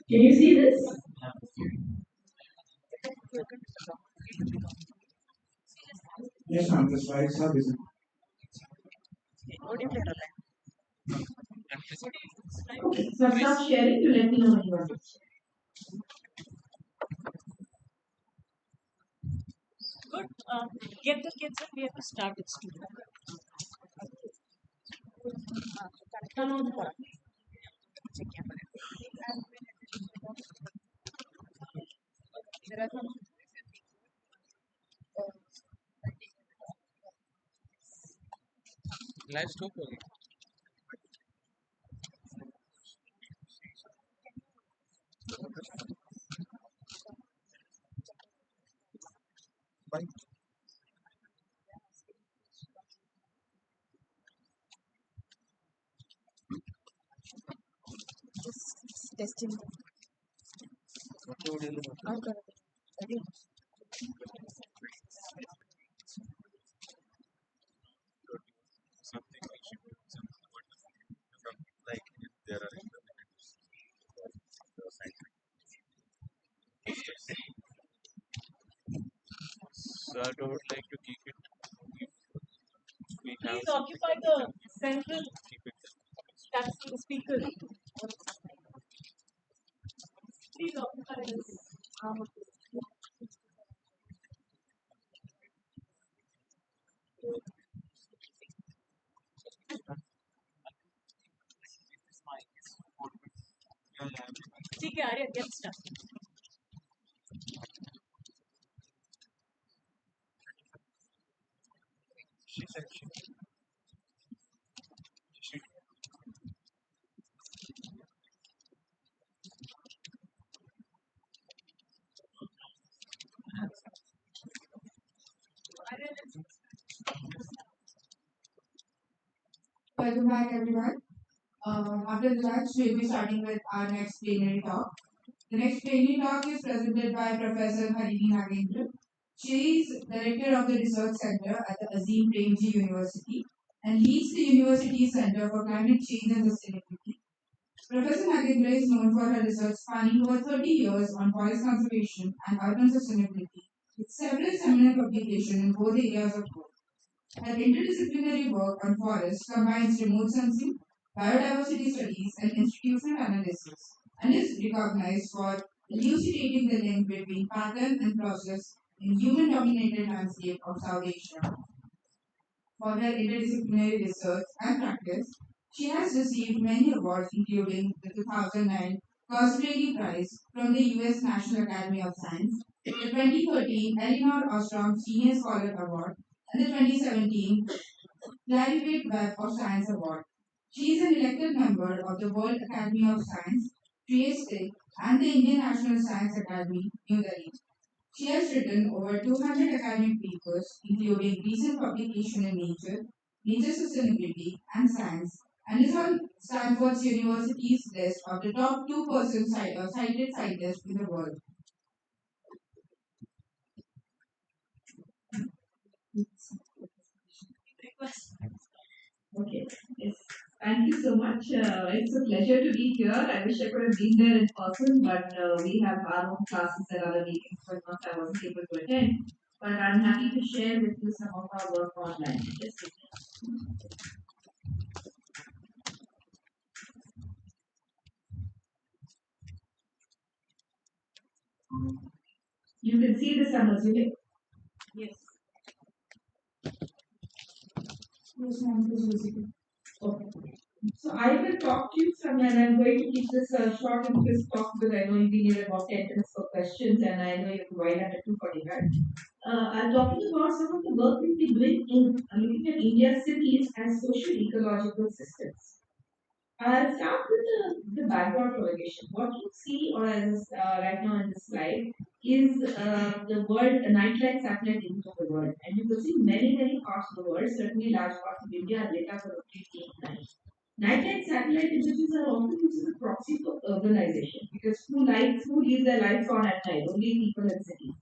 Can you see this? Yes, ma'am. The slides are visible. Okay, so I'll stop sharing. You let me know when you want to. Good. Get the kids and we have to start with students. There are some Live stop होगी. Bye. testing. Okay. Ready? Something we should do something from like if there are implementers the scientific systems. So I would like to keep it if we have Please something occupy that we the can central keep it. that's the speaker. Please occupy this. ठीक है Arya get started. She said she Welcome back, everyone. After the lunch, we'll be starting with our next plenary talk. The next plenary talk is presented by Professor Harini Nagendra. She is Director of the Research Center at the Azim Premji University and leads the University's Center for Climate Change and Sustainability. Professor Nagendra is known for her research spanning over 30 years on forest conservation and urban sustainability, with several seminal publications in both areas of work. Her interdisciplinary work on forests combines remote sensing, biodiversity studies, and institutional analysis, and is recognized for elucidating the link between pattern and process in human-dominated landscape of South Asia. For her interdisciplinary research and practice, she has received many awards, including the 2009 Cosgrady Prize from the U.S. National Academy of Science, the 2013 Eleanor Ostrom Senior Scholar Award, and the 2017 Clarivate Web of Science Award. She is an elected member of the World Academy of Science, Trieste, and the Indian National Science Academy, New Delhi. She has written over 200 academic papers, including recent publication in Nature, Nature Sustainability, and Science, and is on Stanford University's list of the top 2% cited scientists in the world. Okay. Yes. Thank you so much. It's a pleasure to be here. I wish I could have been there in person, but we have our own classes and other meetings, so I wasn't able to attend. But I'm happy to share with you some of our work online. Just a minute. You can see this, I'm assuming. Yes. Yes, ma'am, it is visible. Okay. So I will talk to you from, and I'm going to keep this short and crisp talk because I know we need about 10 minutes for questions, and I know you have to wind up at 2:45. I'm talking about some of the work we've been doing in looking at India's cities as social ecological systems. I'll start with the background propagation. What you see, or as right now in the slide, is the world, a nightlight satellite image of the world. And you will see many, many parts of the world, certainly large parts of India, are lit up for completely at night. Nighttime satellite images are often used as a proxy for urbanization because who leave their lights on at night? Only people in cities.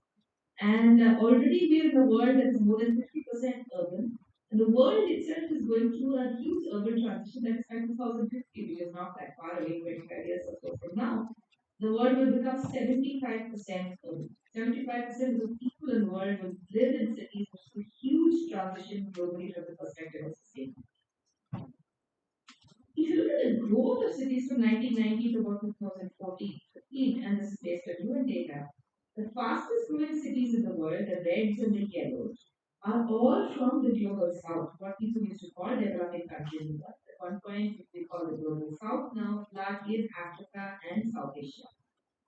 And already we are in a world that is more than 50% urban. And the world itself is going through a huge urban transition that is by 2050, which is not that far away, 25 years or so from now. The world will become 75% urban. 75% of the people in the world will live in cities, which is a huge transition globally from the perspective of sustainability. If you look at the growth of cities from 1990 to about 2014, and this is based on UN data, the fastest growing cities in the world, the reds and the yellows, are all from the global south, what people used to call developing countries in the world. At one point, we call the global south, now largely in Africa and South Asia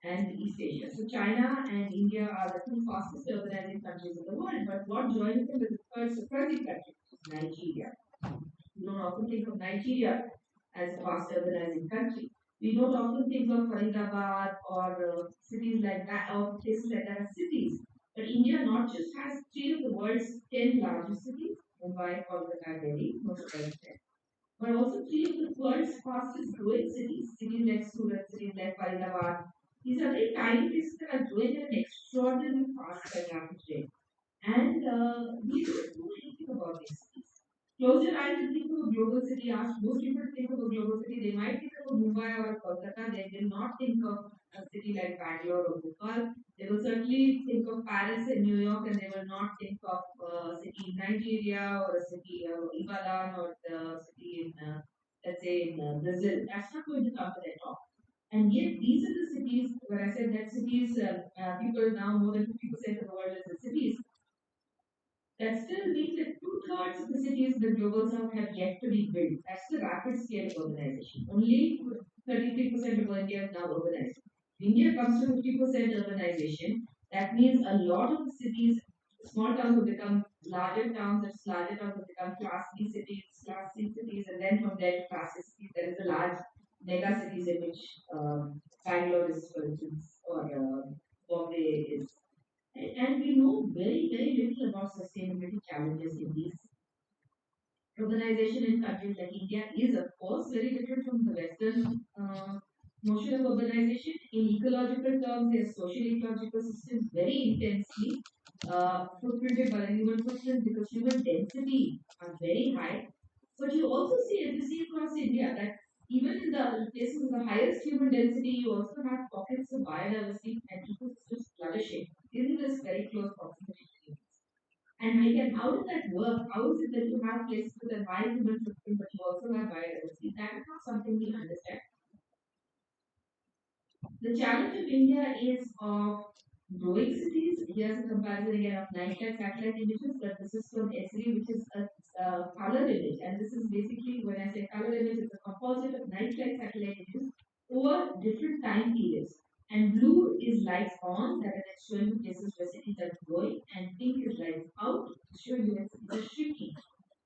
and East Asia. So China and India are the two fastest urbanizing countries in the world, but what joins them is the third surprising country, which is Nigeria. We don't often think of Nigeria as a fast urbanizing country. We don't often think of Faridabad or cities like that or places like that as cities. But India not just has three of the world's 10 largest cities, Mumbai, Kolkata, Delhi, most of them, but also three of the world's fastest growing cities, cities like Surat, cities like Faridabad. These are very tiny places that are growing at an extraordinarily fast and rapid rate. And we don't know anything about these cities. Close your eyes and think of a global city. Ask most people to think of a global city. They might think of Mumbai or Kolkata. They will not think of a city like Bangalore or Bhopal. They will certainly think of Paris and New York, and they will not think of a city in Nigeria or a city of Ibadan or the city in, let's say, in Brazil. That's not going to come to their top. And yet, these are the cities where I said that cities, people now more than 50% of the world is in cities. That still means that two-thirds of the cities in the global south have yet to be built. That's the rapid scale of urbanization. Only 33% of India is now urbanized. India comes to 50% urbanization. That means a lot of the cities, small towns will become larger towns, and larger towns will become class B cities, class C cities, and then from there to class C cities. There is a large mega cities in which Bangalore is, for instance, or Bombay is. And we know very, very little about sustainability challenges in these. Urbanization in countries like India is, of course, very different from the Western notion of urbanization. In ecological terms, their social ecological systems very intensely footprinted by the human footprint because human density are very high. But you also see, if you see across India, that even in the places with the highest human density, you also have pockets of biodiversity and ecosystems flourishing in this very close proximity to humans. And again, how does that work? How is it that you have places with a high human footprint, but you also have biodiversity? That is not something we understand. The challenge of India is of growing cities. Here's a comparison again of night time satellite images, but this is from Esri, which is a color image. And this is basically, when I say color image, it's a composite of night time satellite images over different time periods. And blue is lights on, that is it's showing you places where cities are growing, and pink is lights out, showing you that cities are shrinking.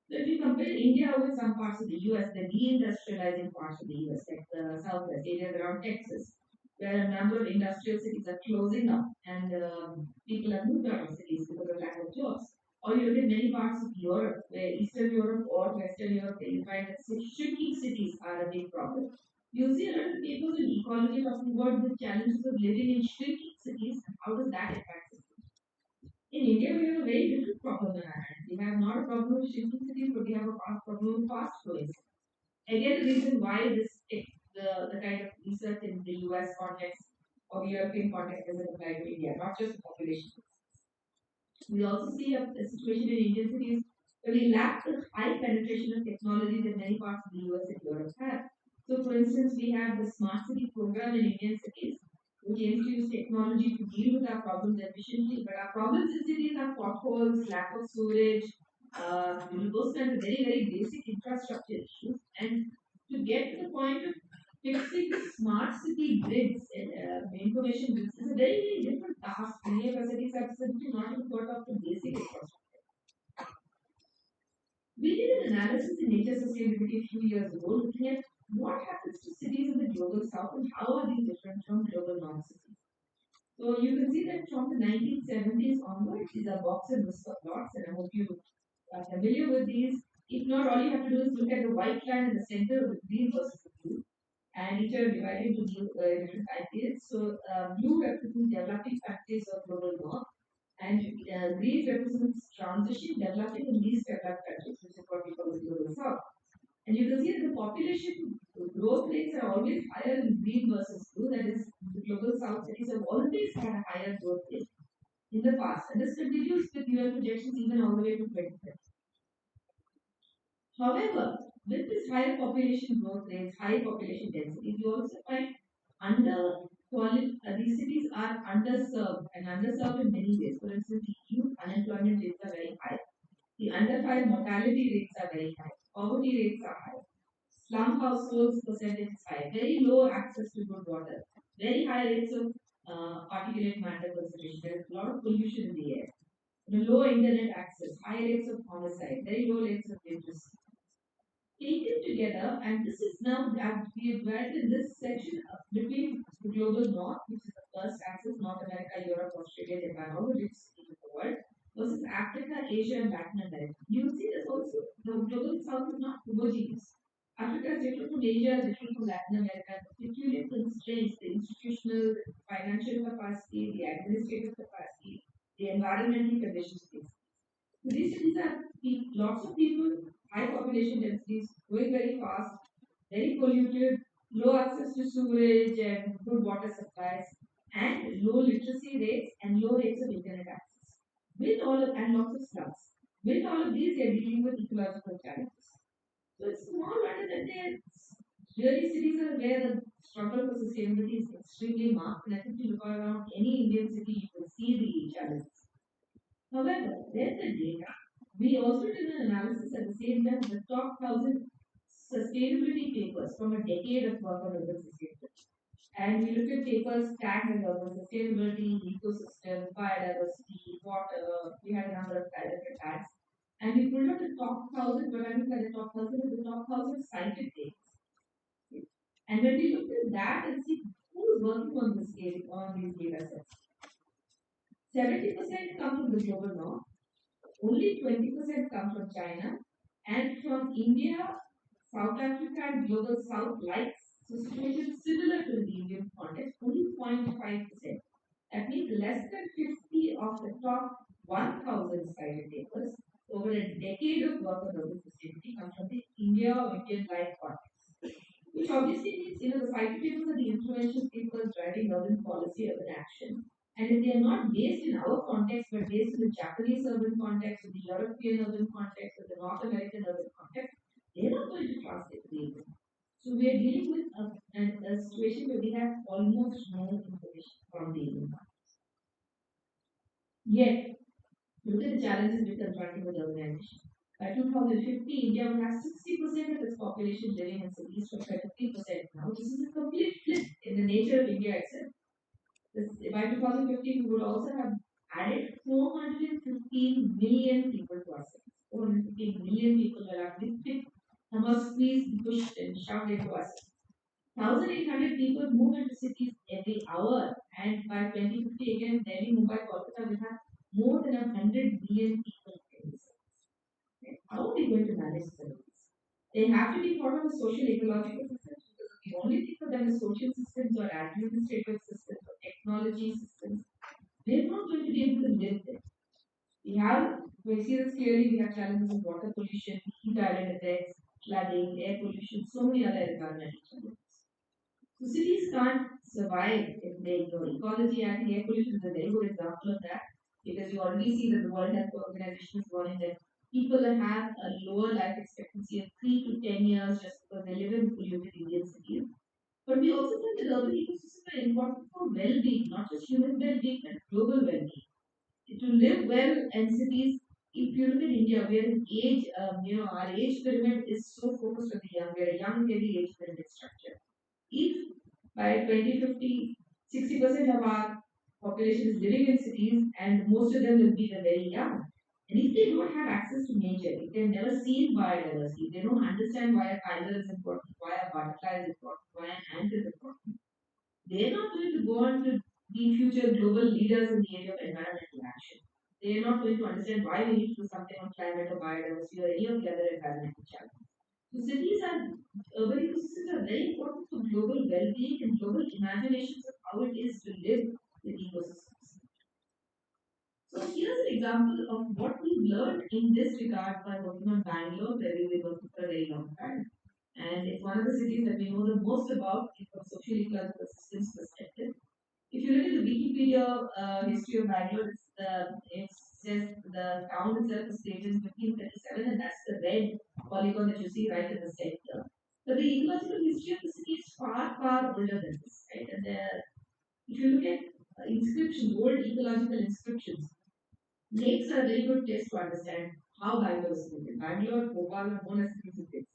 So if you compare India with some parts of the US, the deindustrializing parts of the US, like the southwest areas around Texas, where a number of industrial cities are closing up and people have moved out of cities because of lack of jobs. Or you look at many parts of Europe, where Eastern Europe or Western Europe, you find that shrinking cities are a big problem. You see a lot of papers in ecology talking about the challenges of living in shrinking cities and how does that impact cities. In India, we have a very different problem in our hands. We have not a problem with shrinking cities, but we have a problem with fast growing cities. Again, the reason why the kind of research in the US context or the European context doesn't apply to India, not just the population. We also see a situation in Indian cities where we lack the high penetration of technology that many parts of the US and Europe have. So, for instance, we have the smart city program in Indian cities, which aims to use technology to deal with our problems efficiently. But our problems in cities are potholes, lack of storage, those kinds of very, very basic infrastructure issues. And to get to the point of fixing smart city grids and information grids is a very, very different task. Many of our cities have simply not even thought of the basic infrastructure. We did an analysis in Nature Sustainability a few years ago looking at what happens to cities in the global south and how are these different from global north cities. So you can see that from the 1970s onwards, these are box and whisker plots, and I hope you are familiar with these. If not, all you have to do is look at the white line in the center of the green versus the blue, and each are divided into different time periods. So blue represents developing countries of global north, and green represents transition, developing and least developed countries, which is what we call the global south. And you can see that the population growth rates are always higher in green versus blue. That is, the global south cities have always had a higher growth rate in the past, and this continues with UN projections even all the way to 2030. However, with this higher population growth rates, high population densities, you also find these cities are underserved and underserved in many ways. For instance, the youth unemployment rates are very high. The under 5 mortality rates are very high. Poverty rates are high. Slum households percentage is high. Very low access to good water. Very high rates of particulate matter concentration. There is a lot of pollution in the air. Low internet access. High rates of homicide. Very low rates of literacy. Taken together, and this is now we have divided this section between the global north, which is the first axis, North America, Europe, Australia, Japan, all the richest cities of the world, versus Africa, Asia, and Latin America. You will see that also the global south is not homogeneous. Africa is different from Asia, is different from Latin America. The peculiar constraints, the institutional, financial capacity, the administrative capacity, the environmental conditions. These cities have lots of people, high population densities, growing very fast, very polluted, low access to sewerage and good water supplies, and low literacy rates and low rates of internet access. With all of, and lots of slums. With all of these, they are dealing with ecological challenges. So it's no wonder that really cities are where the struggle for sustainability is extremely marked. And I think if you look around any Indian city, you can see the challenges. However, there's the data. We also did an analysis at the same time of the top 1,000 sustainability papers from a decade of work on urban sustainability. And we looked at papers tagged as urban sustainability, ecosystem, biodiversity, water. We had a number of different tags. And we pulled out the top 1,000, but I looked at the top 1,000 of the top 1,000 cited papers. And when we looked at that and see who's working on this data, on these data sets, 70% come from the global north, only 20% come from China, and from India, South Africa, and global south likes. So situations similar to the Indian context, only 0.5%. That means less than 50 of the top 1,000 cited papers over a decade of work on urban sustainability come from the India or Indian-like context. Which obviously means, the cited papers are the influential papers driving urban policy, urban action. And if they are not based in our context, but based in the Japanese urban context, or the European urban context, or the North American urban context, they're not going to translate to the Indian. So we are dealing with a situation where we have almost no information from the Indian context. Yet, look at the challenges we're confronting with urbanization. By 2050, India will have 60% of its population living in cities compared to 3% now. This is a complete flip in the nature of India itself. By 2050, we would also have added 415 million people to our cities. 415 million people will have been picked, squeezed, pushed, and shoved into our cities. 1,800 people move into cities every hour, and by 2050, again, Delhi, Mumbai, Kolkata will have more than 100 million people in the cities. How are we going to manage cities? They have to be part of the social ecological systems because if we only think of them as social systems or administrative systems or technology systems, they're not going to be able to live there. We see this clearly, we have challenges of water pollution, heat island effects, flooding, air pollution, so many other environmental challenges. So cities can't survive if they ignore ecology. I think air pollution is a very good example of that because you already see that the World Health Organization is warning that people have a lower life expectancy of 3 to 10 years just because they live in polluted Indian cities. But we also find that urban ecosystems are important for well-being, not just human well-being, but global well-being. To live well in cities, if you look at India, where in age, our age pyramid is so focused on the young, we are a young, heavy age pyramid structure. If by 2050, 60% of our population is living in cities and most of them will be the very young. And if they don't have access to nature, if they've never seen biodiversity, they don't understand why a tiger is important, why a butterfly is important, why an ant is important, they're not going to go on to be future global leaders in the area of environmental action. They are not going to understand why we need to do something on climate or biodiversity or any of the other environmental challenges. So cities and urban ecosystems are very important for global well-being and global imaginations of how it is to live with ecosystems. So here's an example of what we learned in this regard by working on Bangalore, where we were working for a very long time. And it's one of the cities that we know the most about from social ecological systems perspective. If you look at the Wikipedia history of Bangalore, it says the town itself was created in 1537, and that's the red polygon that you see right in the center. But the ecological history of the city is far, far older than this, right? And if you look at inscriptions, old ecological inscriptions, lakes are a very good test to understand how Bangalore is created. Bangalore, Bhopal are known as cities of lakes.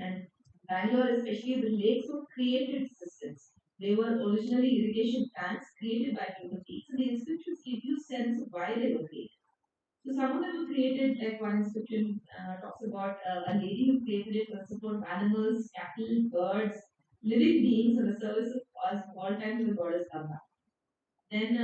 And Bangalore, especially, the lakes were created systems. They were originally irrigation plants created by human beings. And the inscriptions give you a sense of why they were created. So some of them were created, like one inscription talks about a lady who created it for the support of animals, cattle, birds, living beings in the service of all time to the goddess Ganga. Then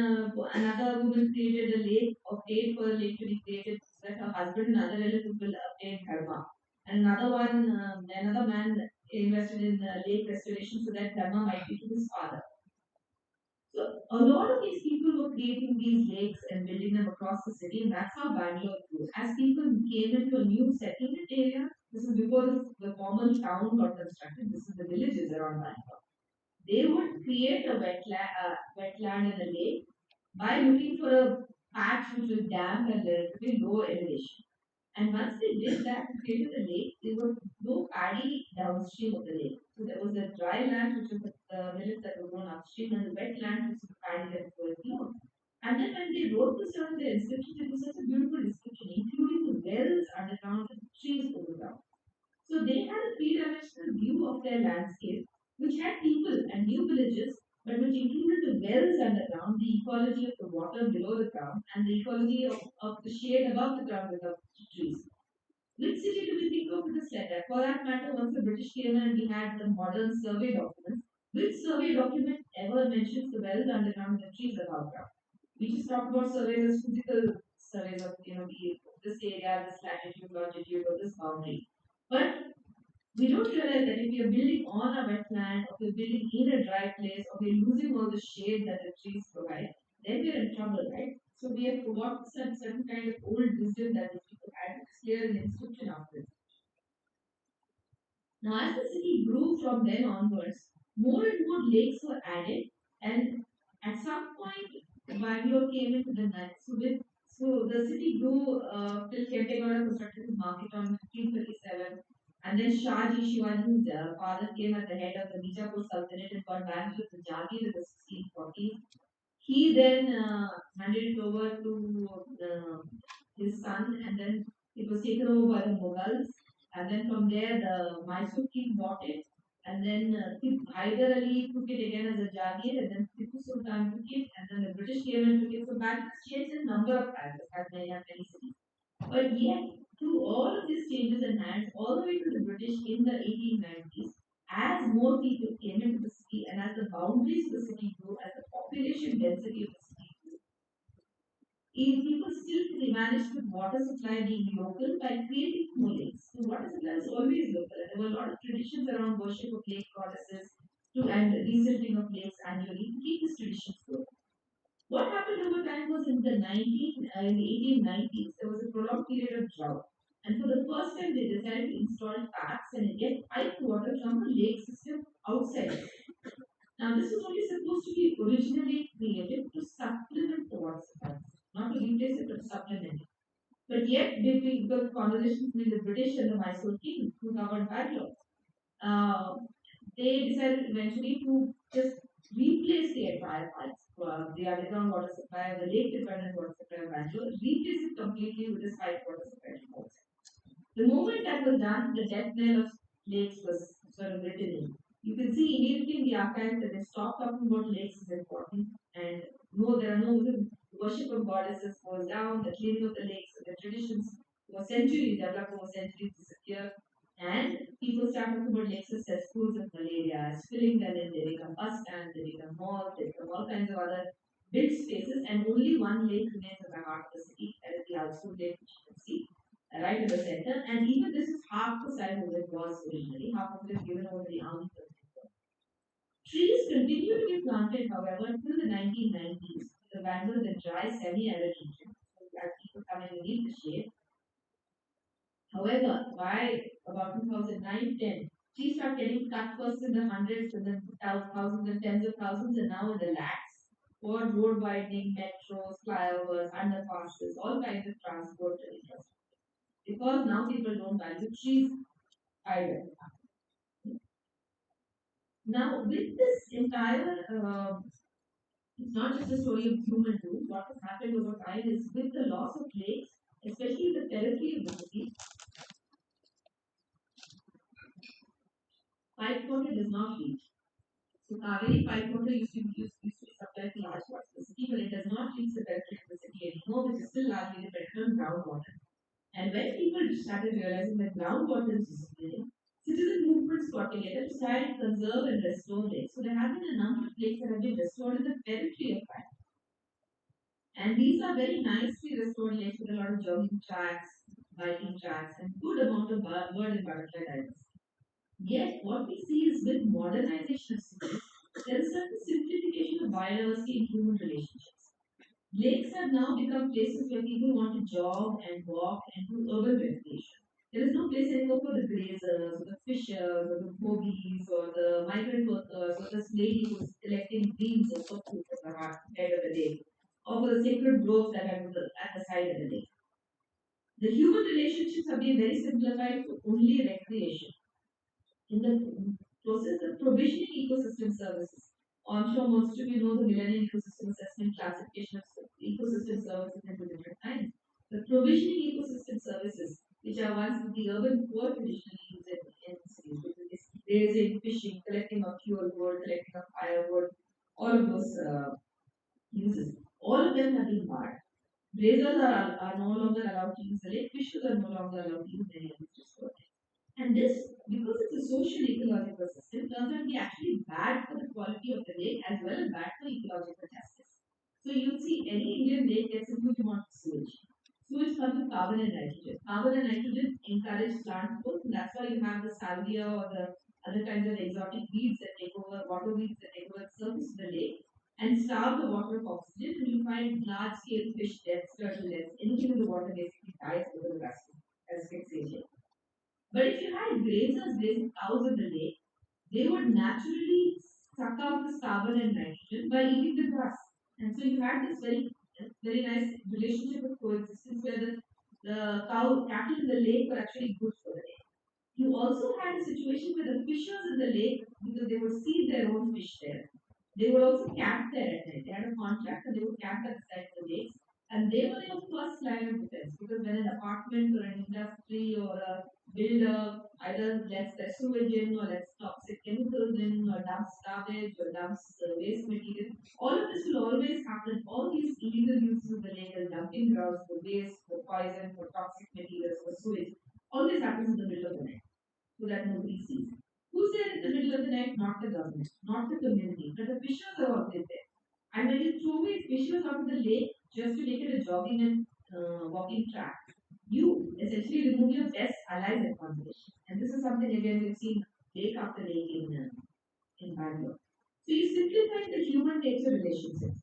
another woman created a lake or paid for a lake to be created so that her husband and other relatives will obtain dharma. And another man invested in lake restoration so that dharma might be to his father. So a lot of these people were creating these lakes and building them across the city, and that's how Bangalore grew. As people came into a new settlement area, this is before the formal town got constructed. This is the villages around Bangalore. They would create a wetland in a lake by looking for a patch which was damp and relatively low elevation. And once they did that and created the lake, there was no paddy downstream of the lake. So there was a dry land, which was the millets that were grown upstream, and the wet land, which was the paddy that was going below. And then when they wrote this down in the inscription, it was such a beautiful description, including the wells underground and the trees overground. So they had a three-dimensional view of their landscape, which had people and new villages, but which included the wells underground, the ecology of the water below the ground, and the ecology of the shade above the ground with the trees. Which city do we think of with this letter? For that matter, once the British came in and we had the modern survey documents, which survey document ever mentions the wells underground and the trees above ground? We just talk about surveys as physical surveys of this area, this latitude, longitude, or this boundary. But we don't realize that if we are building on a wetland, or we're building in a dry place, or we're losing all the shade that the trees provide, then we're in trouble, right? So we have forgotten some certain kind of old wisdom that these people had. It's clear in the inscription after this. Now, as the city grew from then onwards, more and more lakes were added, and at some point, Bangalore came into the night. So the city grew till Kentegowda constructed his market on 1537, and then Shahji Shivaji's father came at the head of the Bijapur Sultanate and got Bangalore to Jagir in the 1640s. He then handed it over to his son, and then it was taken over by the Mughals. And then from there, the Mysore king bought it. And then Hyder Ali took it again as a Jagir, and then Tipu Sultan took it, and then the British came and took it. So Bangalore has changed a number of times, as many cities. But yet, through all of these changes in hands, all the way to the British in the 1890s, as more people came into the city and as the boundaries of the city grew, as the population density of the city grew, people still managed with water supply being local by creating more lakes. So water supply is always local, and there were a lot of traditions around worship of lake goddesses and resilting of lakes annually to keep these traditions going. What happened over time was in the 1890s, there was a prolonged period of drought. And for the first time, they decided to install taps and get piped water from a lake system outside. Now, this was only supposed to be originally created to supplement the water supply, not to replace it, but to supplement it. But yet, because of conversations between the British and the Mysore king, who governed Bangalore, uh, they decided eventually to just replace the entire pipes, the underground water supply, the lake dependent water supply of Bangalore, replace it completely with this pipe water supply from outside. The moment that was done, the death knell of lakes was sort of written in. You can see immediately in the archives that they stopped talking about lakes as important, and no, there are no the worship of goddesses goes down, the cleaning of the lakes, the traditions for centuries develop over centuries disappear, and people start talking about lakes as cesspools of malaria, as filling them in, they become bus stands, they become malls, they become all kinds of other built spaces, and only one lake remains at the heart of the city, that is the Alsur Lake, which you can see right in the center. And even this is half the size of it was originally, half of it is given over the army. Trees continue to be planted, however, till the 1990s. The Bangalore is a dry, semi-arid region. fine, you need the shade. However, by about 2009-10, trees start getting cut first in the hundreds and then thousands and tens of thousands and now in the lakhs for road widening, metros, flyovers, underpasses, all kinds of transport infrastructure. Because now people don't value trees either. Now, with this entire, it's not just a story of human too. What has happened over time is with the loss of lakes, especially the periphery of the city, pipe water does not reach. So Kaveri pipe water used to be supplied to large parts of the city, but it does not reach the periphery of the city anymore, which is still largely dependent on groundwater. And when people started realizing that groundwater is disappearing, citizen movements got together to try and conserve and restore lakes. So there have been a number of lakes that have been restored in the periphery of Bangalore. And these are very nicely restored lakes with a lot of jogging tracks, biking tracks, and good amount of bird and butterfly diversity. Yet, what we see is with modernization of cities, there is certain simplification of biodiversity in human relationships. Lakes have now become places where people want to jog and walk and do urban recreation. There is no place anymore for the grazers, or the fishers, or the bogies, or the migrant workers, or this lady who's collecting beans or so food at the head of the lake, or for the sacred groves that are at the side of the lake. The human relationships have been very simplified to only recreation. In the process of provisioning ecosystem services, I'm sure most of you know the Millennium Ecosystem Assessment classification of ecosystem services into different kinds. The provisioning ecosystem services, which are ones that the urban poor traditionally use in cities, which is grazing, fishing, collecting of fuel wood, collecting of firewood, all of those uses, all of them have been barred. Grazers are no longer allowed to use the lake, fishers are no longer allowed to use any of these resources. And this, because it's a social ecological system, turns out to be actually bad for the quality of the lake as well as bad for ecological justice. So you'll see any Indian lake gets a huge amount of sewage. Sewage comes with carbon and nitrogen. Carbon and nitrogen encourage plant growth, and that's why you have the salvia or the other kinds of exotic weeds that take over, water weeds that take over the surface of the lake and starve the water of oxygen, and you find large scale fish deaths, turtle deaths, anything in the water basically dies because of asphyxiation. But if you had grazers grazing cows in the lake, they would naturally suck out this carbon and nitrogen by eating the grass. And so you had this very nice relationship of coexistence where cattle in the lake were actually good for the lake. You also had a situation where the fishers in the lake, because they would see their own fish there, they would also camp there at night. They had a contract and they would camp at the side of the lakes. And they were your first line of defense because when an apartment or an industry or a builder either lets their sewage in or lets toxic chemicals in or dumps garbage or dumps waste material, all of this will always happen. All these illegal uses of the lake as dumping grounds for waste, for poison, for toxic materials, for sewage, always happens in the middle of the night so that nobody sees. Who's there in the middle of the night? Not the government, not the community, but the fishers are always there. And when you throw away fishers out of the lake just to make it a jogging and walking track, you essentially remove your best allies in conservation. And this is something again we've seen lake after lake in Bangalore. So you simplify the human nature relationships.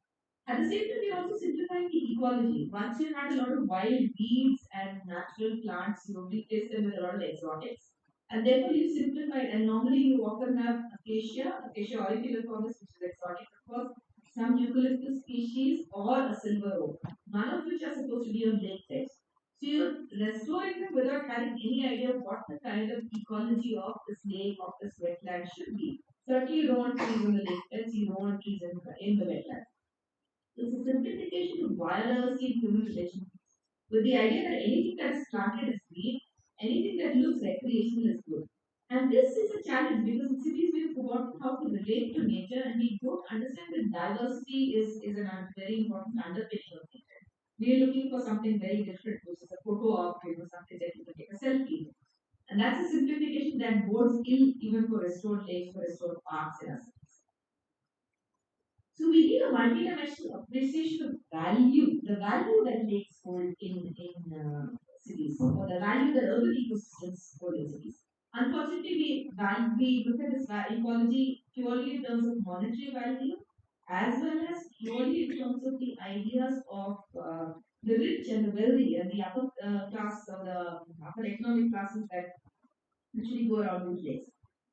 At the same time, we also simplifying the ecology. Once you had a lot of wild weeds and natural plants, you replace them with a lot of exotics. And therefore, you simplified. And normally, you often have acacia auriculaformis, which is exotic, of course, some eucalyptus species, or a silver oak, none of which are supposed to be on lake beds. So you're restoring them without having any idea of what the kind of ecology of this lake, of this wetland should be. Certainly, you don't want trees on the lake beds, you don't want trees in the wetland. It's a simplification of biodiversity in human relations with the idea that anything that is planted is green, anything that looks recreational is good. And this is a challenge because in cities we've forgotten how to relate to nature and we don't understand that diversity is a very important underpinning of nature. We're looking for something very different, which is a photo op, something that you can take a selfie. And that's a simplification that bodes ill even for restored lakes, for restored parks in us. So we need a multidimensional appreciation of the value that lakes hold in cities, or the value that urban ecosystems hold in cities. Unfortunately, we look at this ecology purely in terms of monetary value, as well as purely in terms of the ideas of the rich and the wealthy, and the class or the upper economic classes that actually go around the place.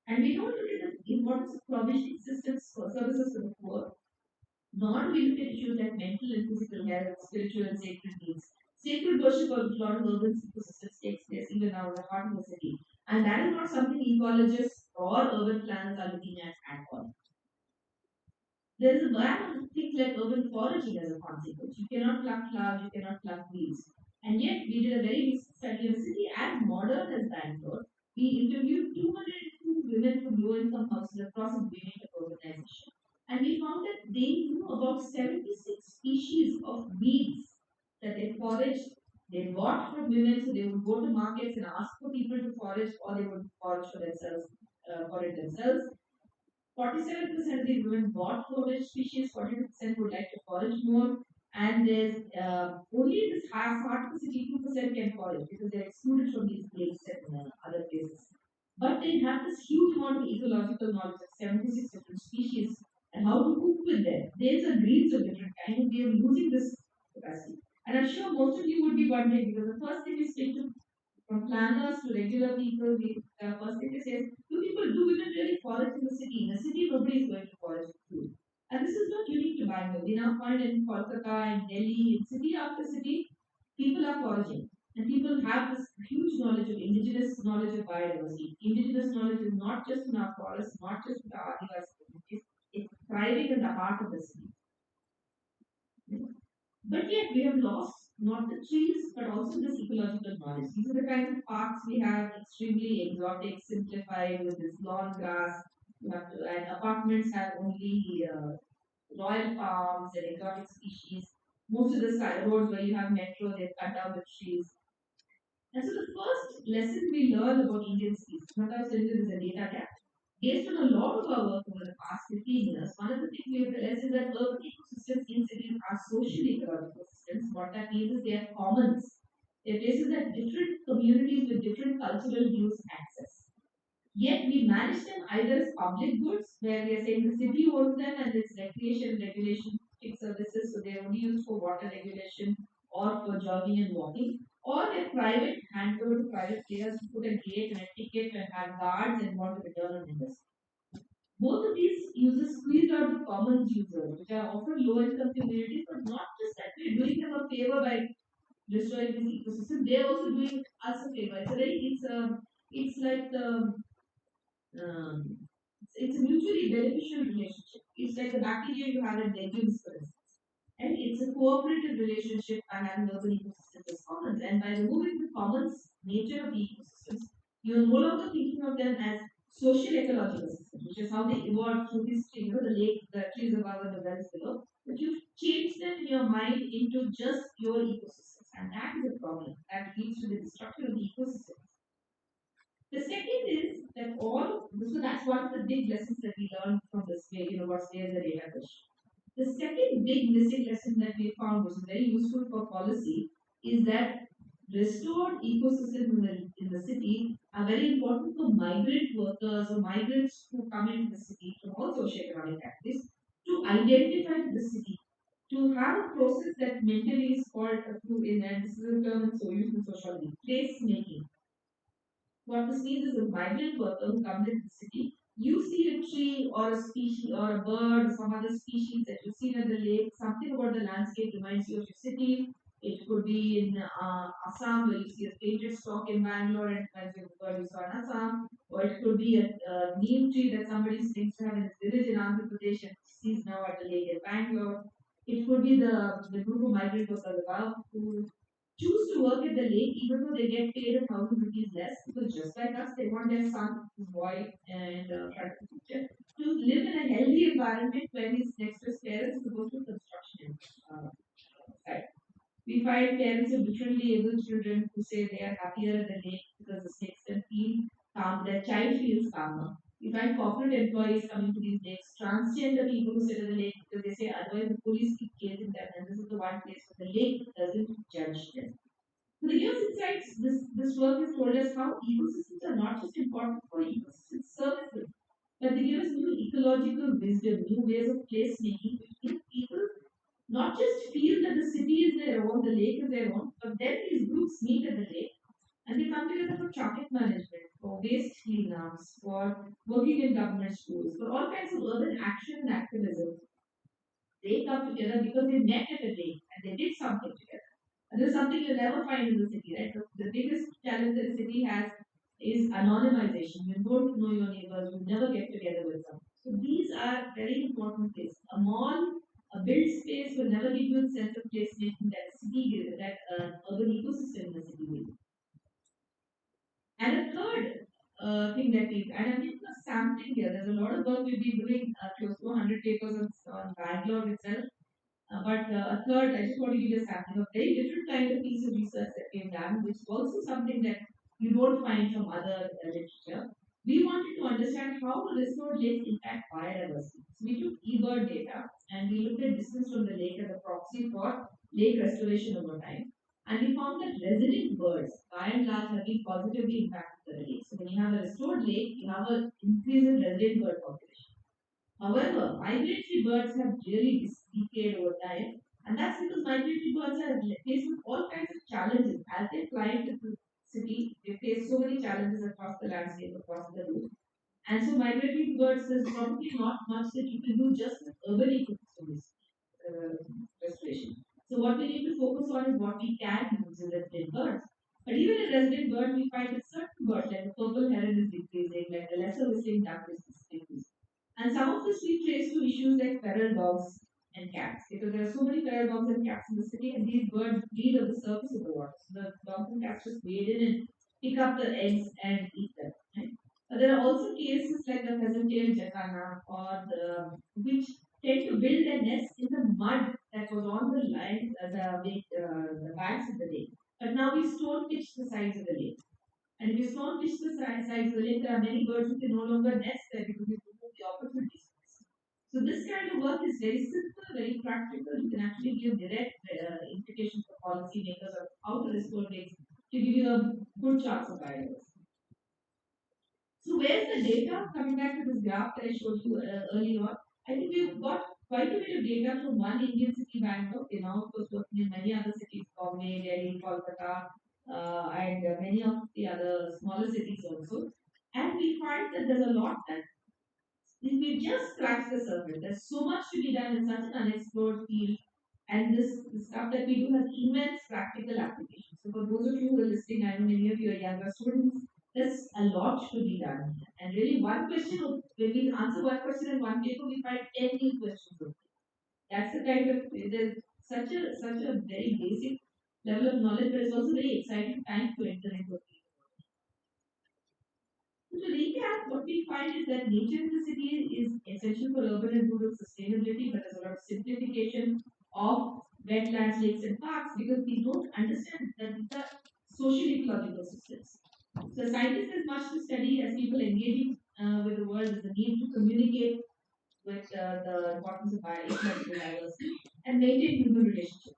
And we don't look at the importance of provisioning systems for services for the poor, nor do we look at issues like mental and physical health, spiritual and sacred needs. Sacred worship of a lot of urban ecosystems takes place even now in the heart of the city. And that is not something ecologists or urban planners are looking at all. There is a ban on things like urban foraging as a consequence. You cannot pluck flowers, you cannot pluck weeds. And yet, we did a very recent study in a city as modern as Bangalore. We interviewed 202 women from low income houses across a beginning of urbanization. And we found that they knew about 76 species of weeds that they foraged. They bought from women, so they would go to markets and ask for people to forage, or they would forage for themselves, for it themselves. 47% of the women bought forage species, 42% would like to forage more, and there's only this half part of the city, 2% can forage because they're excluded from these lakes and other places. But they have this huge amount of ecological knowledge of 76 different species and how to cook with them. There's a breeds of different kinds, and we are losing this capacity. And I'm sure most of you would be wondering because the first thing we speak to from planners to regular people, we first thing they say is, do women really forage in the city? In the city, nobody is going to forage for food. And this is not unique to Bangalore. We now find in Kolkata and Delhi, in city after city, people are foraging. And people have this huge knowledge of indigenous knowledge of biodiversity. Indigenous knowledge is not just in our forests, not just in our Adivasi communities, it's thriving in the heart of the city. But yet we have lost not the trees but also this ecological knowledge. These are the kinds of parks we have, extremely exotic, simplified with this lawn grass. You have to, and apartments have only royal palms and exotic species. Most of the side roads where you have metro, they've cut down the trees. And so the first lesson we learned about Indian species, sometimes is a data gap. Based on a lot of our work over the past 15 years, one of the things we have realized is that urban ecosystems in cities are social ecological systems. What that means is they are commons. They're places that different communities with different cultural views access. Yet we manage them either as public goods, where we are saying the city owns them and it's recreation regulation services, so they're only used for water regulation or for jogging and walking, or they're private, handed over to private players to put a gate and a ticket and have guards and want a return on investment. Both of these users squeezed out the commons users, which are often low income communities, but not just that we're doing them a favor by destroying this ecosystem, they're also doing us a favor. It's like the it's a mutually beneficial relationship. It's like the bacteria you have in legumes, for instance. And it's a cooperative relationship by having urban ecosystems as commons. And by removing the commons nature of the ecosystems, you're no longer thinking of them as social ecological systems, which is how they evolved through history, the lake, the trees above and the wells below. But you've changed them in your mind into just pure ecosystems. And that is a problem. That leads to the destruction of the ecosystems. The second is that so that's one of the big lessons that we learned from this way, what's there in the data question. The second big missing lesson that we found, which is very useful for policy, is that restored ecosystems in the city are very important for migrant workers or migrants who come into the city from all socioeconomic categories to identify the city, to have a process that mentally is called, and this is a term so used in sociology, place making. What this means is a migrant worker who comes into the city, you see a tree or a species or a bird or some other species that you've seen at the lake, something about the landscape reminds you of your city. It could be in Assam where you see a painted stalk in Bangalore and reminds you of the bird you saw in Assam. Or it could be a neem tree that somebody thinks to have in his village in Andhra Pradesh and sees now at the lake in Bangalore. It could be the group of migrant workers above who choose to work at the lake even though they get paid 1,000 rupees less because just like us, they want their son, his boy, and future to live in a healthy environment where he's next to his parents as opposed to construction site. We find parents of differently able children who say they are happier at the lake because the makes them feel calm, their child feels calmer. We find corporate employees coming to these lakes, transgender people who sit at the lake because they say otherwise the police keep chasing them, and this is the one place where the lake doesn't judge them. So the years insights, this work has told us how ecosystems are not just important for ecosystem services, but they give us new ecological wisdom, new ways of place making, which give people not just feel that the city is their own, the lake is their own, but then these groups meet at the lake and they come together for traffic management, for waste cleanups, for working in government schools, for all kinds of urban action and activism. They come together because they met at a lake and they did something together. And there's something you'll never find in the city, right? The biggest challenge that the city has is anonymization. You don't know your neighbors, you never get together with them. So these are very important things. A mall, a built space will never give you a sense of placemaking that a city, that urban ecosystem in the city will. And a third thing that we, and I'm taking a sampling here. There's a lot of work we've been doing, close to 100 papers on Bangalore itself. But a third, I just want to give you a sample of a very different kind of piece of research that we've done, which is also something that you don't find from other literature. We wanted to understand how restored lakes impact biodiversity. So we took eBird data and we looked at distance from the lake as a proxy for lake restoration over time. And we found that resident birds, by and large, have been positively impacted by the lake. So when you have a restored lake, you have an increase in resident bird population. However, migratory birds have really decayed over time, and that's because migratory birds are faced with all kinds of challenges. As they fly into the city, they face so many challenges across the landscape, across the route. And so migratory birds, there's probably not much that you can do just with urban ecosystems restoration. So what we need to focus on is what we can use in resident birds. But even in resident birds, we find that certain birds, like the purple heron is decreasing, like the lesser whistling duck is decreasing. And some of this we trace to issues like feral dogs and cats, because there are so many feral dogs and cats in the city, and these birds breed on the surface of the water. So the dogs and cats just wade in and pick up the eggs and eat them. Right? But there are also cases like the pheasant-tailed jacana, or which tend to build their nests in the mud that was on the line, the banks of the lake. But now we stone pitch the sides of the lake. And if you stone pitch the sides of the lake, there are many birds who can no longer nest there because you remove the opportunities. So this kind of work is very simple, very practical. You can actually give direct implications for policymakers of how to restore lakes to give you a good chance of biodiversity. So where's the data? Coming back to this graph that I showed you earlier on, I think we've got quite a bit of data from one Indian city, Bangalore. We now, of course, working in many other cities, Bombay, Delhi, Kolkata, and many of the other smaller cities also. And we find that there's a lot that if we just scratch the surface, there's so much to be done in such an unexplored field. And this stuff that we do has immense practical applications. So for those of you who are listening, I know many of you are younger students, there's a lot to be done. And really one question, when we answer one question in one paper, we find 10 new questions. That's the kind of, there's such a very basic level of knowledge, but it's also very exciting time to enter into a field. So to recap, what we find is that nature in the city is essential for urban and rural sustainability, but there's a lot of simplification of wetlands, lakes, and parks because we don't understand that these are social ecological systems. So scientists has much to study as people engaging with the world. There's a need to communicate with the importance of ecological diversity and maintain human relationships.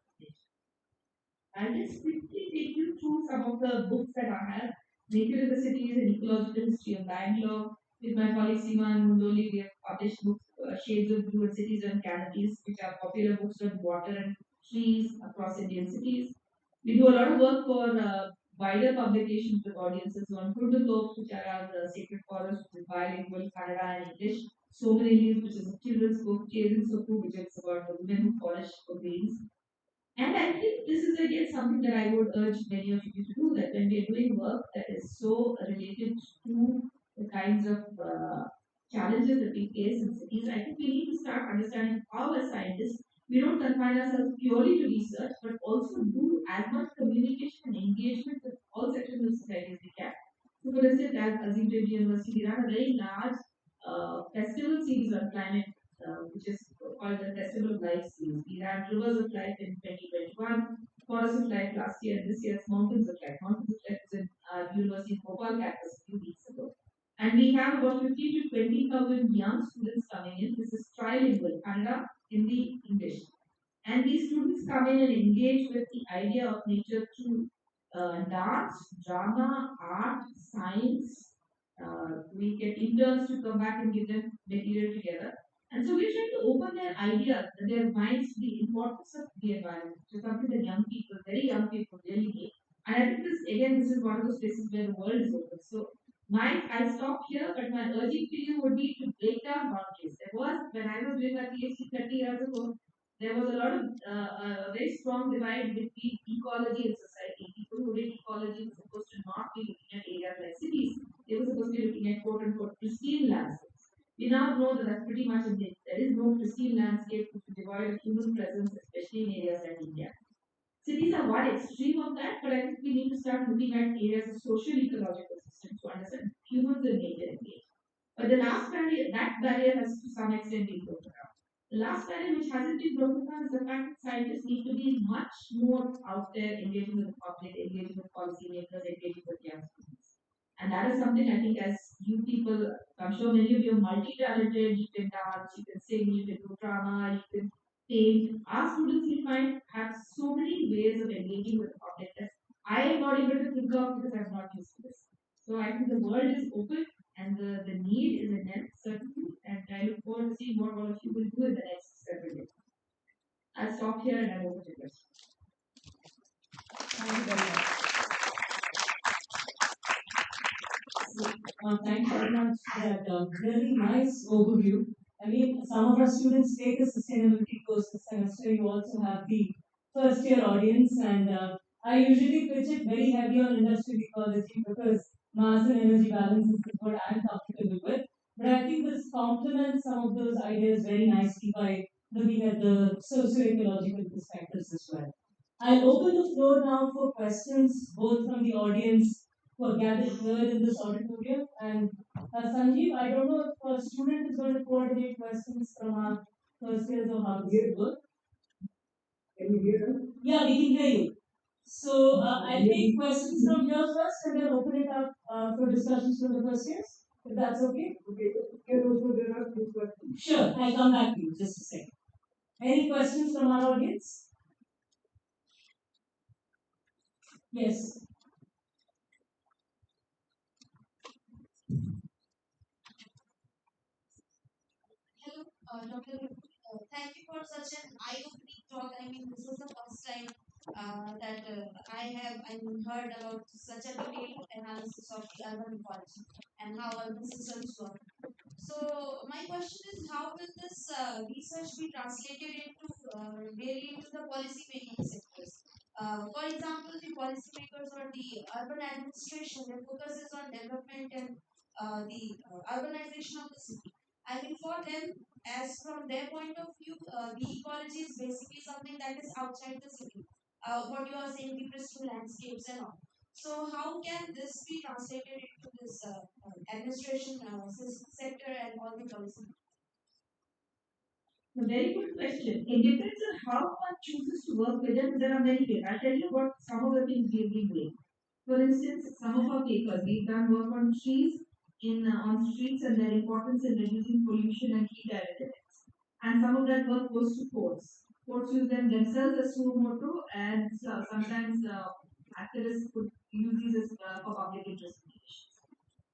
I'll just quickly take you through some of the books that I have. Nature in the Cities and Ecological History of Bangalore. With my colleague Seema and Mundoli, we have published books, Shades of Blue and Cities and Canopies, which are popular books on water and trees across Indian cities. We do a lot of work for wider publications with audiences on Kurban which are our sacred forests, which is bilingual, Kannada and English. So many leaves, which is a children's book, Chasing Soku, which is about the women who forage for greens. And I think this is again something that I would urge many of you to do, that when we are doing work that is so related to the kinds of challenges that we face in cities, I think we need to start understanding how as scientists we don't confine ourselves purely to research, but also do as much communication and engagement with all sections of society as we can. So for instance, at Azim Premji University, we run a very large festival series on climate which is called the Festival of Life series. We ran Rivers of Life in 2021, Forests of Life last year, and this year it's Mountains of Life. Mountains of Life is in our University of Bhopal campus a few weeks ago. And we have about 15 to 20,000 young students coming in. This is trilingual, Kannada, Hindi, English. And these students come in and engage with the idea of nature through dance, drama, art, science. We get interns to come back and give them material together. And so we're trying to open their ideas, their minds to the importance of the environment, which is something that young people, very young people, really need. And I think this, again, this is one of those places where the world is open. So I stop here, but my urging to you would be to break down boundaries. There was, when I was doing my PhD 30 years ago, there was a lot of a very strong divide between ecology and society. People who did ecology were supposed to not be looking at areas like cities. They were supposed to be looking at quote unquote pristine landscapes. We now know that that's pretty much a myth. There is no pristine landscape which is devoid of human presence, especially in areas like India. Cities are one extreme of that, but I think we need to start looking at areas of social ecological systems to understand humans and nature engage. But the last barrier, that barrier has to some extent been broken down. The last barrier which hasn't been broken down is the fact that scientists need to be much more out there engaging with the public, engaging with policymakers, engaging with young students. And that is something I think as you people, I'm sure many of you are multi-talented, you can dance, you can sing, you can do drama, you can paint. Our students we find have so many ways of engaging with the public that I am not able to think of because I'm not used to this. So I think the world is open and the need is immense, certainly, and I look forward to seeing what all of you will do in the next several years. I'll stop here and I'm open to questions. Thank you very much. Thank you very much for that really nice overview. I mean, some of our students take a sustainability course this semester. You also have the first year audience, and I usually pitch it very heavy on industrial ecology because mass and energy balance is what I'm comfortable with. But I think this complements some of those ideas very nicely by looking at the socio-ecological perspectives as well. I'll open the floor now for questions, both from the audience who are gathered here in this auditorium. And Sanjeev, I don't know if a student is going to coordinate questions from our first years or how does it work? Can you hear them? Yeah, we can hear you. So I'll take questions from here first and then open it up for discussions from the first years. If that's okay? Okay. Can also there are few questions. Sure, I'll come back to you just a second. Any questions from our audience? Yes. Hello, Dr. Thank you for such an eye-opening talk. I mean, this is the first time that heard about such a detailed analysis of the urban ecology and how urban systems work. So my question is, how will this research be translated into really into the policy making sectors? For example, the policymakers or the urban administration that focuses on development and the urbanization of the city. I mean, for them, as from their point of view, the ecology is basically something that is outside the city. What you are saying, the crystal landscapes and all. So how can this be translated into this administration sector and all the policy? A very good question. It depends on how one chooses to work with them. There are many ways. I'll tell you what some of the things we've been doing. For instance, some of our papers, we've done work on trees in on streets and their importance in reducing pollution and heat epidemics. And some of that work goes to courts. Courts use them themselves as suo motu, and sometimes activists could use these as for public interest mediations.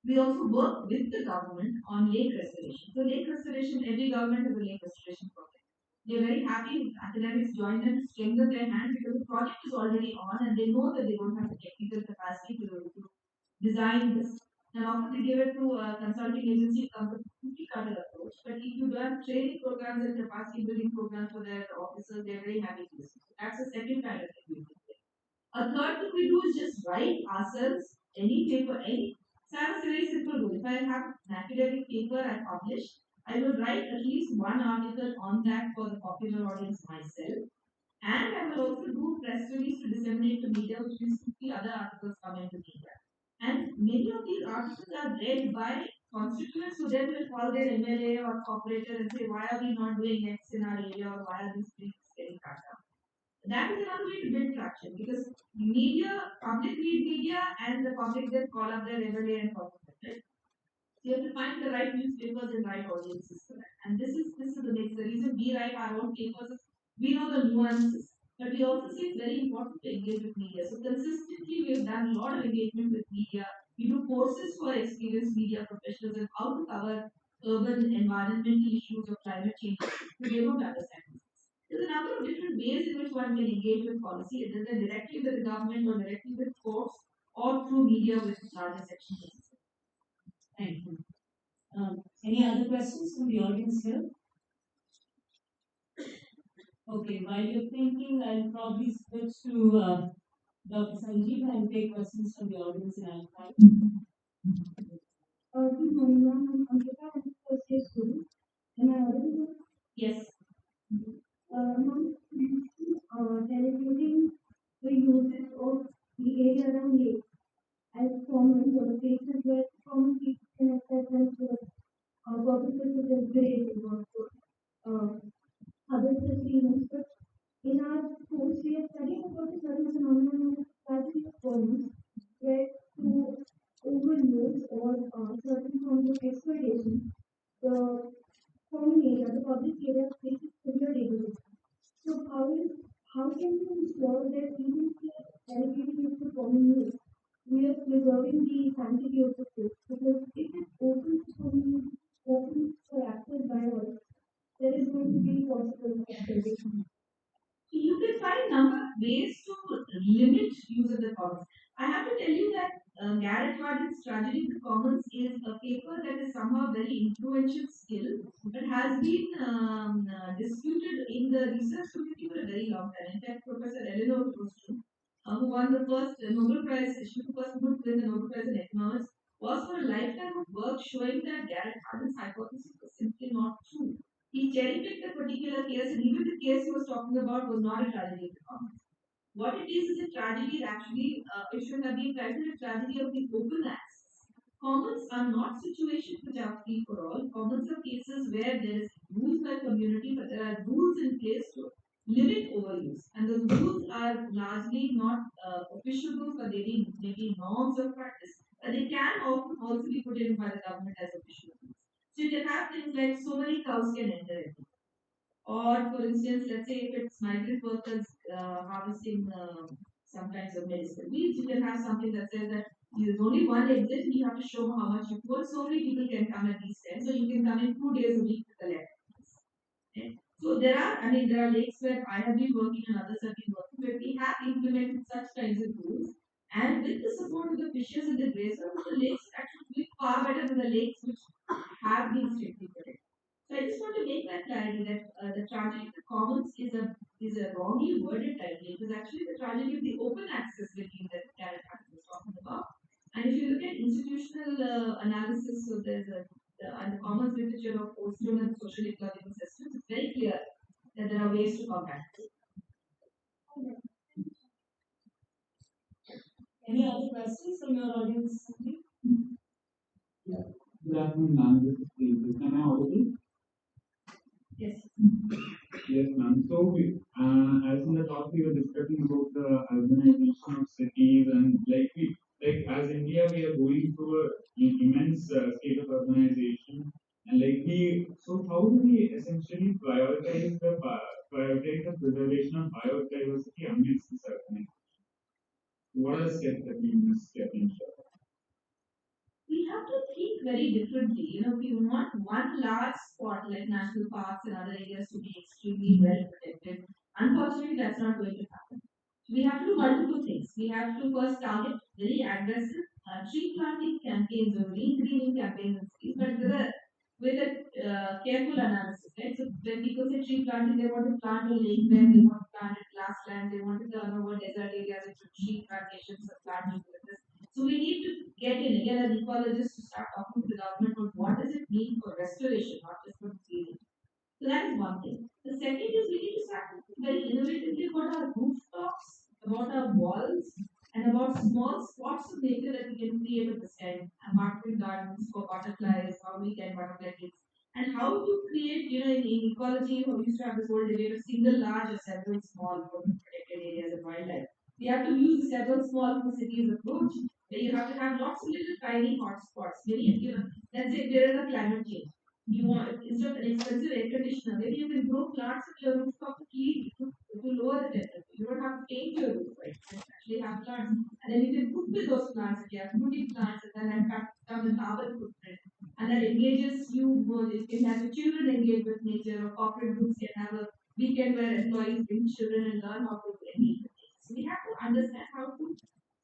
We also work with the government on lake restoration. So lake restoration, every government has a lake restoration project. They're very happy if academics join them to strengthen their hand because the project is already on and they know that they don't have the technical capacity to design this. And often they give it to a consulting agency, it comes with a cookie cutter approach. But if you run training programs and capacity building programs for their officers, they're very happy to listen. So that's the second kind of thing we do. A third thing we do is just write ourselves any paper, any. So I have a very simple rule. If I have an academic paper I publish, I will write at least one article on that for the popular audience myself. And I will also do press release to disseminate to media, which means 50 other articles come into media. And many of these articles are read by constituents who then will call their MLA or corporator and say, why are we not doing X in our area or why are these trees getting cut down? That is another way to build traction because media, public read media, and the public then call up their MLA and corporate. Right? So you have to find the right newspapers and right audiences for that. And this is the next. The reason we write our own papers is we know the nuances, but we also see it's very important to engage with media. So consistently, we have done a lot of engagement with media. We do courses for experienced media professionals and how to cover urban environmental issues or climate change, but they don't understand this. There's a number of different ways in which one can engage with policy, either directly with the government or directly with courts or through media with larger sections of society. Thank you. Any other questions from the audience here? Okay, while you're thinking, I'll probably switch to Dr. Sanjeev and take questions from the audience in our time. Good morning, ma'am. I'm Ankita. I'm a first year student. Am I audible? Yes. Ma'am, celebrating the uses of the area around lake as common for the places where common people can access them for purposes such as grazing or for other such events. But in our course, we are studying about a certain phenomenon known as tragedy of commons, where through overuse or certain forms of exploitation, the common area, the public area faces severe degradation. So how can we ensure that even if we are allocating it to common use, we are preserving the sanctity of the place? Because if it's open to common use, open for access by all, there is going to be possible exploitation. You can find number of ways to limit use of the commons. I have to tell you that Garrett Hardin's Tragedy of the Commons is a paper that is somehow very influential still, but has been disputed in the research community for a very long time. In fact, Professor Eleanor Ostrom, who won the first Nobel Prize, she was the first woman to win the Nobel Prize in economics, was for a lifetime of work showing that Garrett Hardin's hypothesis was simply not true. He cherry picked a particular case, and even the case he was talking about was not a tragedy of the commons. What it is a tragedy that actually it should have been titled a tragedy of the open access. Commons are not situations which are free for all. Commons are cases where there is use by community, but there are rules in place to limit overuse. And those rules are largely not official rules, but maybe norms of practice. But they can often also be put in by the government as official rules. So you can have things like so many cows can enter it. Or, for instance, let's say if it's migrant workers harvesting some kinds of medicinal weeds, you can have something that says that there's only one exit and you have to show how much you put. So many people can come at these times. So you can come in 2 days a week to collect. Okay. So there are lakes where I have been working and others have been working where we have implemented such kinds of rules. And with the support of the fishers and the grazers, the lakes actually be far better than the lakes which have been strictly protected. So I just want to make that clarity that the tragedy of the commons is a wrongly worded title. It is actually the tragedy of the open access regime that Garrett Hardin was talking about. And if you look at institutional analysis, so there's and the commons literature of Ostrom and social ecological systems, it's very clear that there are ways to combat it. Any other questions from your audience, Sanjeev? Yeah. Good afternoon, ma'am. This is Steve. Am I audible? Yes. Yes, ma'am. So, as in the talk, we were discussing about the urbanization of cities and like as India, we are going through an immense state of urbanization. And so how do we essentially prioritize the preservation of biodiversity amidst this urbanization? What are the steps that we must step in? We have to think very differently. We want one large spot like national parks and other areas to be extremely well protected. Unfortunately, that's not going to happen. We have to do multiple things. We have to first target very aggressive tree planting campaigns or green greening campaigns in cities, but with a careful analysis, right? So when people say tree planting, they want to plant a lake where they want to plant a grassland, they want to turn over desert areas into tree plantations or plant this. So we need to get in again as ecologists to start talking to the government on what does it mean for restoration, not just for cleaning. So that is one thing. The second is we need to start thinking very innovatively about our rooftops, about our walls, and about small spots of nature that we can create at the side. Apartment gardens for butterflies, how we get butterfly kids, and how to create, in ecology, we used to have this whole debate of single large or several small for protected areas and wildlife. We have to use the several small for cities approach, where you have to have lots of little tiny hotspots. Let's say there is a climate change you want instead of an expensive air conditioner, maybe you can grow plants on your rooftop to keep to lower the temperature. You don't have to paint your roof, right? You actually have plants. And then you can cook with those plants if you have fruity plants and then have come with carbon footprint. And that engages you corporate groups can have a weekend where employees bring children and learn how to meet the kids. So we have to understand how to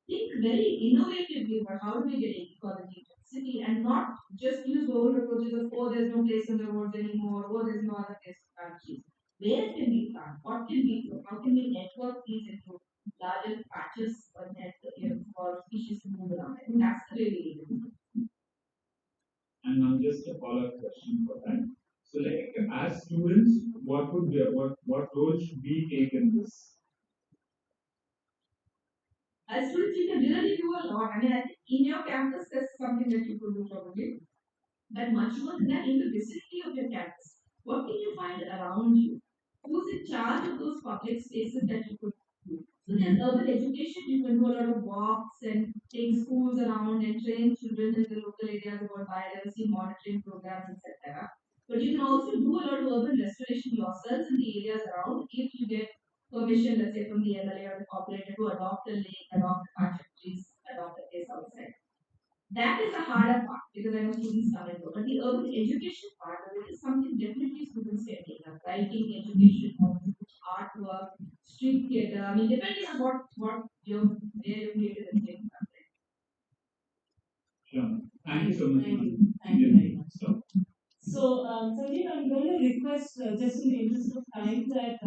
think very innovatively about how do we get ecology to the city and not just use the old approaches of, oh, there's no place in the roads anymore, oh, there's no other place to plant trees. Where can we plant? What can we do? How can we network these into larger patches for species to move around? I think that's the way we need to do. And now just a follow-up question for that. So, like, as students, what role should we take in this? As students, you can really do a lot. I mean, I think in your campus, there's something that you could do probably. But much more than that, in the vicinity of your campus, what can you find around you? Who's in charge of those public spaces that you could do? So there's urban education. You can do a lot of walks and take schools around and train children in the local areas about biodiversity monitoring programs, etc. But you can also do a lot of urban restoration yourselves in the areas around if you get permission, let's say from the MLA or the corporator to adopt a lake, adopt a patch of trees, adopt a place outside. That is the harder part because I know students come and go. But the urban education part of it is something definitely students can take up. Writing, education, artwork, street theatre. I mean, depending on what your where your creative is taken up. Sure. Thank you so much. Thank you very much. So, Sanjeev, I'm going to request, just in the interest of time, that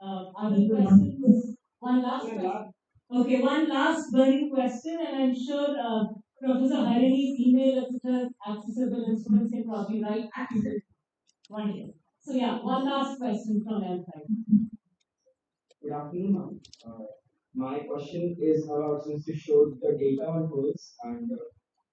other questions, one last question. Okay, one last burning question, and I'm sure Professor Harani's email, etc., is accessible, and students can probably write to you. Wonderful. So, yeah, one last question from my side. Good afternoon, ma'am. My question is about since you showed the data on birds and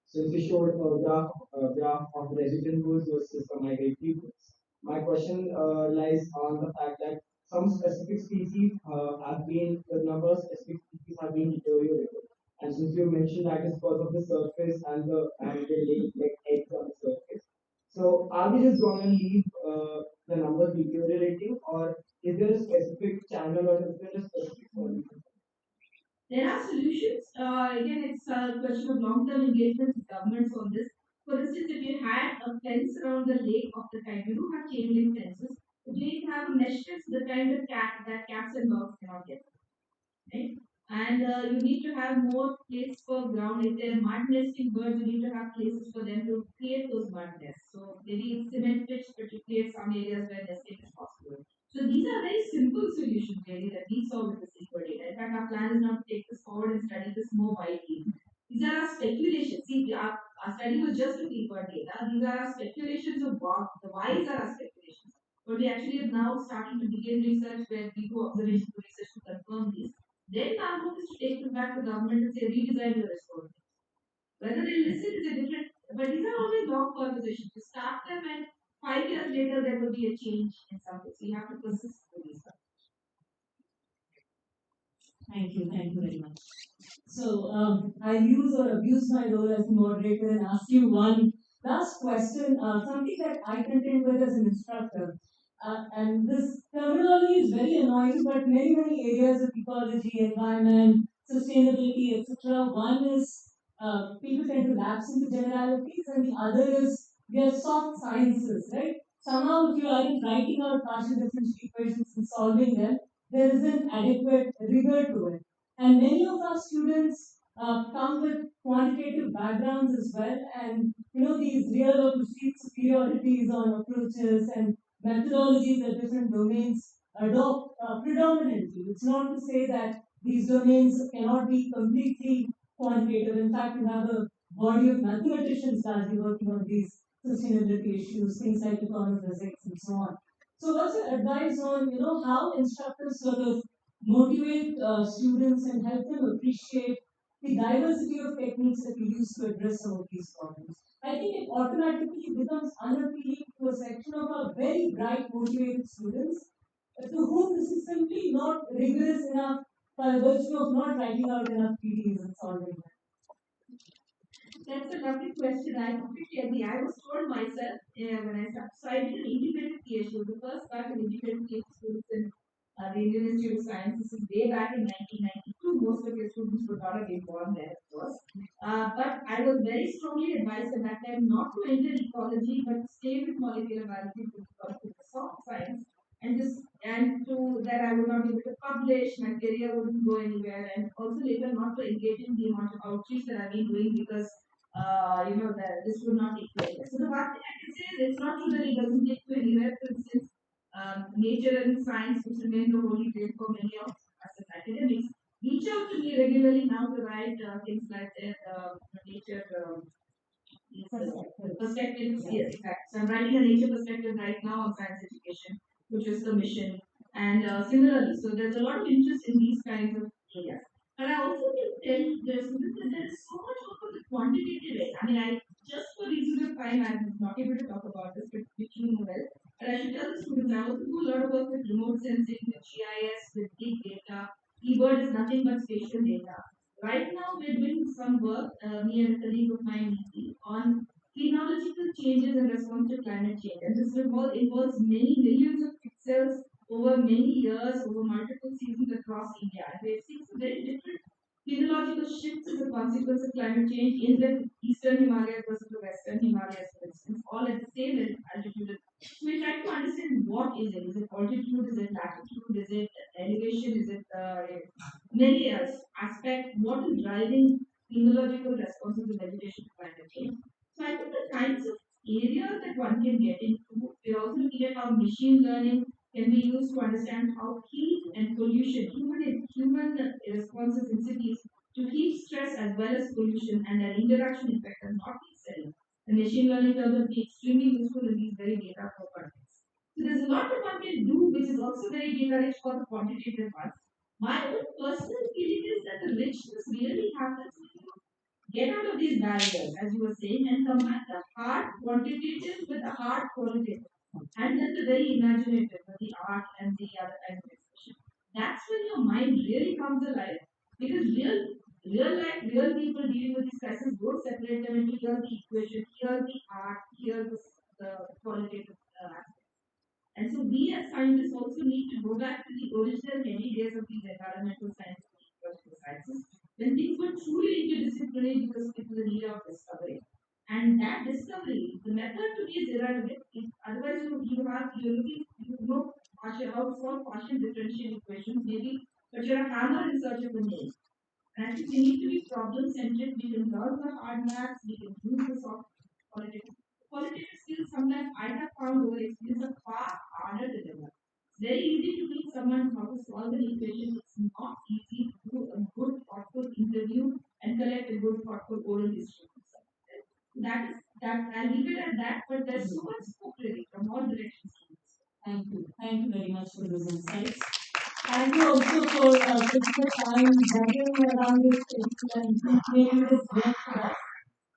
since you showed a graph of resident birds versus the migratory birds. My question lies on the fact that some specific species have been, the number of specific species have been deteriorated. And since you mentioned that is because of the surface and the lake like eggs on the surface. So are we just gonna leave the numbers deteriorating, or is there a specific channel or is there a specific solution? There are solutions. Again, it's a question of long-term engagement with governments on this. For instance, if you had a fence around the lake of the kind, you do have chain link fences, but you need to have a mesh fence, the kind of cat that cats and dogs cannot get, right? And you need to have more place for ground. If they're mud nesting birds, you need to have places for them to create those mud nests. So maybe it's cement pitch, but you create some areas where nesting is possible. So these are very simple solutions really that we saw with the silver data. In fact, our plan is now to take this forward and study this more widely. These are our speculations. See, our study was just with silver data. These are our speculations of what the whys are our speculations. But we actually are now starting to begin research where we do observational research to confirm these. Then our hope is to take them back to government and say redesign your response. Whether they listen is a different, but these are always long conversations. You start them and 5 years later there will be a change in something. So you have to persist with these. Thank you very much. So I'll use or abuse my role as moderator and ask you one last question, something that I contend with as an instructor. And this terminology is very annoying, but many areas of ecology, environment, sustainability, etc. One is people tend to lapse into generalities, and the other is they are soft sciences, right? Somehow, if you aren't writing out partial differential equations and solving them, there isn't adequate rigor to it. And many of our students come with quantitative backgrounds as well, and these real or perceived superiorities on approaches and methodologies that different domains adopt predominantly. It's not to say that these domains cannot be completely quantitative. In fact, you have a body of mathematicians largely working on these sustainability issues, things like economic physics and so on. So, what's your advice on how instructors sort of motivate students and help them appreciate the diversity of techniques that we use to address some of these problems? I think it automatically becomes unappealing to a section of our very bright, motivated students to whom this is simply not rigorous enough by virtue of not writing out enough PDs and solving them. That's a lovely question. I completely agree. I was told myself when I started. So I did an integrated PhD. The first batch of integrated PhD students in the Indian Institute of Sciences is way back in 1992. Most of your students would not have been born there, of course. But I was very strongly advised at that time not to enter ecology, but to stay with molecular biology because it's a soft science. that I would not be able to publish, my career wouldn't go anywhere, and also later not to engage in the amount of outreach that I've been doing because that this would not take place. So the one thing I can say is it's not true that it doesn't take you anywhere. For instance, nature and science, which remain the holy grail for many of us as academics, reach out to me regularly now to write things like that, nature. Perspectives, yes, exactly. So I'm writing a nature perspective right now on science education, which is the mission. And similarly, so there's a lot of interest in these kinds of areas. But I also can tell the students that there is so much work on the quantitative end. I mean, just for reasons of time, I'm not able to talk about this, which you know well. But I should tell the students I also do a lot of work with remote sensing, with GIS, with big data. eBird is nothing but spatial data. Right now, we're doing some work, me and a colleague of mine, Neeti, on phenological changes in response to climate change. And this involves many millions of pixels over many years, over multiple seasons across India. And we're seeing some very different phenological shifts as a consequence of climate change in the eastern Himalayas versus the western Himalayas, for instance, all at the same altitude. So we're trying to understand what is it? Is it altitude? Is it latitude? Is it elevation? Is it many aspect? What is driving phenological responses to vegetation to climate change? So I think the kinds of areas that one can get into, we're also looking at how machine learning can be used to understand how heat and pollution, human responses in cities to heat stress as well as pollution and their interaction effect are not being studied. And machine learning turns out to be extremely useful in these very data poor contexts. So there's a lot that one can do, which is also very data rich for the quantitative ones. My own personal feeling is that the richness really happens when you get out of these barriers, as you were saying, and combine the hard quantitative with the hard qualitative, and then the very imaginative with the art and the other kinds of expression. That's when your mind really comes alive, because real life, real people dealing with these crises don't separate them into here's the equation, here's the art, here's the qualitative aspect. And so we as scientists also need to go back to the original heady days of these environmental sciences and ecological sciences, when things were truly interdisciplinary because people were in need of discovery. And that discovery, the method to me is irrelevant. Otherwise, you're looking, you know, partial, how to solve partial differential equations, maybe, but you're a hammer in search of a nail. And I think we need to be problem centric. We can learn the hard maths, we can use the soft qualitative. Qualitative skills sometimes I have found over experience are far harder to develop. It's very easy to teach someone how to solve an equation. It's not easy to do a good, thoughtful interview and collect a good, thoughtful oral history. That is that. I'll leave it at that. But there's so much scope really from all directions. Thank you. Thank you very much for those insights. Thank you also for taking the time gathering around this table and making this work for us.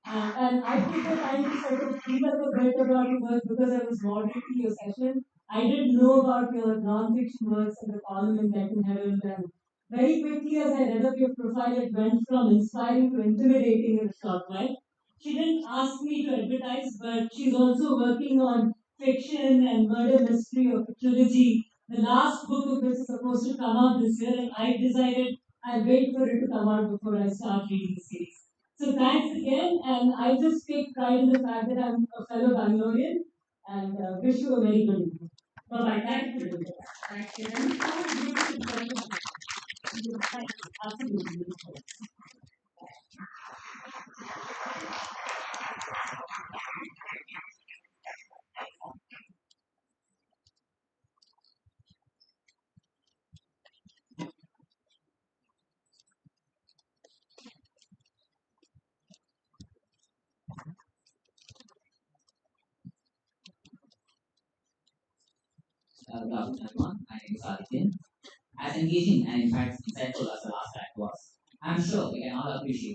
And I took the time to sort of read up a bit about your work because I was moderating your session. I did know about your non-fiction works in the column in Deccan Herald, and very quickly as I read up your profile, it went from inspiring to intimidating in a short while. She didn't ask me to advertise, but she's also working on fiction and murder mystery of a trilogy. The last book of which is supposed to come out this year, and I decided I'll wait for it to come out before I start reading the series. So thanks again, and I just take pride in the fact that I'm a fellow Bangalorean, and wish you a very good evening. Bye bye. Thank you. Thank you. And have a beautiful discussion. Absolutely. Good afternoon, everyone. My name is Adityan. As engaging and in fact insightful as the last act was, I'm sure we can all appreciate